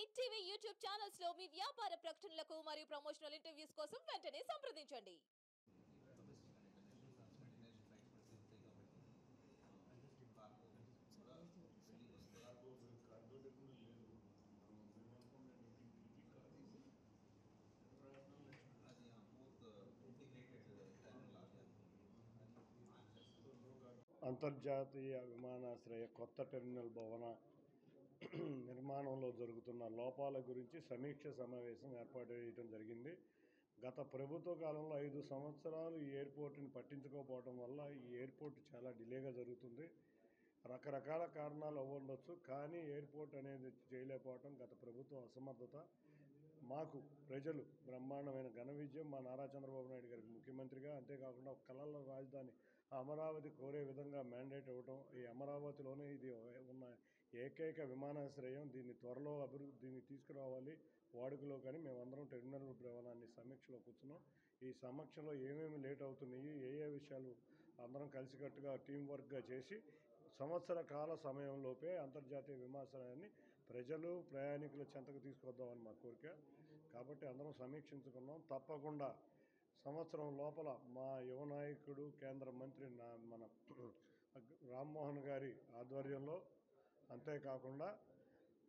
Hit TV YouTube channels లో మీ వ్యాపార ప్రకటనలకు మరియు ప్రమోషనల్ ఇంటర్వ్యూస్ కోసం వెంటనే సంప్రదించండి. అంతర్జాతీయ విమానాశ్రయ కొత్త టెర్మినల్ భవన నిర్మాణంలో జరుగుతున్న లోపాల గురించి సమీక్ష సమావేశం ఏర్పాటు చేయడం జరిగింది. గత ప్రభుత్వ కాలంలో 5 సంవత్సరాలు ఈ ఎయిర్పోర్టుని పట్టించుకోకపోవడం వల్ల ఈ ఎయిర్పోర్ట్ చాలా డిలేగా జరుగుతుంది. రకరకాల కారణాలు అవ్వండొచ్చు, కానీ ఎయిర్పోర్ట్ అనేది చేయలేకపోవడం గత ప్రభుత్వం అసమర్థత. మాకు ప్రజలు బ్రహ్మాండమైన ఘన విజయం మా నారా చంద్రబాబు నాయుడు గారికి ముఖ్యమంత్రిగా, అంతేకాకుండా కళల రాజధాని అమరావతి కోరే విధంగా మ్యాండేట్ ఇవ్వడం, ఈ అమరావతిలోనే ఇది ఉన్న ఏకైక విమానాశ్రయం, దీన్ని త్వరలో దీన్ని తీసుకురావాలి వాడుకలో. కానీ మేమందరం టెర్మినల్ భవనాన్ని సమీక్షలో కూర్చున్నాం. ఈ సమీక్షలో ఏమేమి లేట్ అవుతున్నాయి, ఏ విషయాలు అందరం కలిసికట్టుగా టీం వర్క్గా చేసి సంవత్సర కాల సమయంలోపే అంతర్జాతీయ విమానాశ్రయాన్ని ప్రజలు ప్రయాణికుల చెంతకు తీసుకొద్దామని మా కోరిక. కాబట్టి అందరం సమీక్షించుకున్నాం. తప్పకుండా సంవత్సరం లోపల మా యువ నాయకుడు కేంద్ర మంత్రి మన రామ్మోహన్ గారి ఆధ్వర్యంలో, అంతేకాకుండా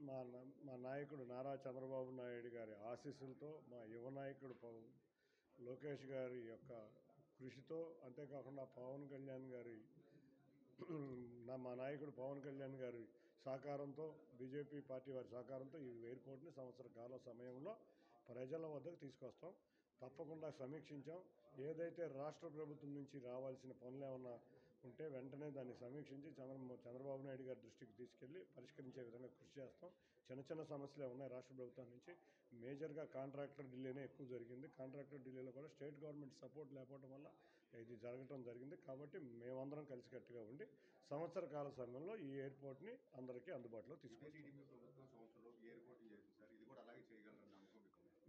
మా నాయకుడు నారా చంద్రబాబు నాయుడు గారి ఆశీస్సులతో, మా యువ నాయకుడు లోకేష్ గారి యొక్క కృషితో, అంతేకాకుండా పవన్ కళ్యాణ్ గారి మా నాయకుడు పవన్ కళ్యాణ్ గారి సహకారంతో, బీజేపీ పార్టీ వారి సహకారంతో ఈ ఎయిర్పోర్ట్ని సంవత్సర కాల సమయంలో ప్రజల వద్దకు తీసుకొస్తాం. తప్పకుండా సమీక్షించాం. ఏదైతే రాష్ట్ర ప్రభుత్వం నుంచి రావాల్సిన పనులు ఏమన్నా ఉంటే వెంటనే దాన్ని సమీక్షించి చంద్రబాబు నాయుడు గారి దృష్టికి తీసుకెళ్ళి పరిష్కరించే విధంగా కృషి చేస్తాం. చిన్న సమస్యలే ఉన్నాయి రాష్ట్ర ప్రభుత్వం నుంచి. మేజర్గా కాంట్రాక్టర్ డిలేనే ఎక్కువ జరిగింది. కాంట్రాక్టర్ డిలేలో కూడా స్టేట్ గవర్నమెంట్ సపోర్ట్ లేకపోవడం వల్ల ఇది జరగటం జరిగింది. కాబట్టి మేమందరం కలిసికట్టుగా ఉండి సంవత్సర కాల సమయంలో ఈ ఎయిర్పోర్ట్ని అందరికీ అందుబాటులో తీసుకొస్తాం.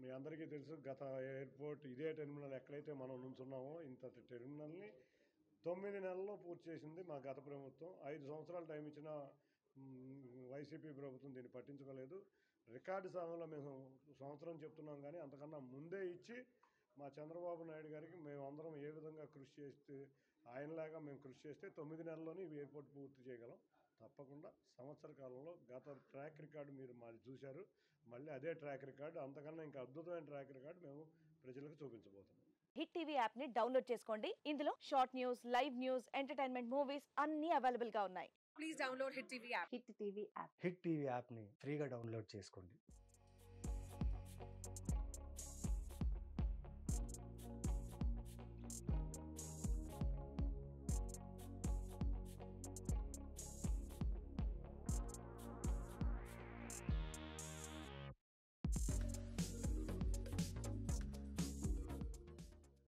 మీ అందరికీ తెలుసు, గత ఎయిర్పోర్ట్ ఇదే టెర్మినల్ ఎక్కడైతే మనం నుంచున్నామో ఇంత టెర్మినల్ని 9 నెలల్లో పూర్తి చేసింది మా గత ప్రభుత్వం. 5 సంవత్సరాలు టైం ఇచ్చిన వైసీపీ ప్రభుత్వం దీన్ని పట్టించుకోలేదు. రికార్డు సమయంలో మేము సంవత్సరం చెప్తున్నాం, కానీ అంతకన్నా ముందే ఇచ్చి మా చంద్రబాబు నాయుడు గారికి మేమందరం ఏ విధంగా కృషి చేస్తే ఆయనలాగా మేము కృషి చేస్తే 9 నెలల్లోనే ఈ ఎయిర్పోర్ట్ పూర్తి చేయగలం. తప్పకుండా సంవత్సర కాలంలో గత ట్రాక్ రికార్డు మీరు మాది చూశారు, మళ్ళీ అదే ట్రాక్ రికార్డు, అంతకన్నా ఇంకా అద్భుతమైన ట్రాక్ రికార్డు మేము ప్రజలకు చూపించబోతున్నాం. హిట్ టీవీ యాప్ ని డౌన్లోడ్ చేసుకోండి. ఇందులో short news, live news, entertainment movies అన్ని అవైలబుల్ గా ఉన్నాయి. Please download hit TV app. Hit TV app ని ఫ్రీగా డౌన్లోడ్ చేసుకోండి.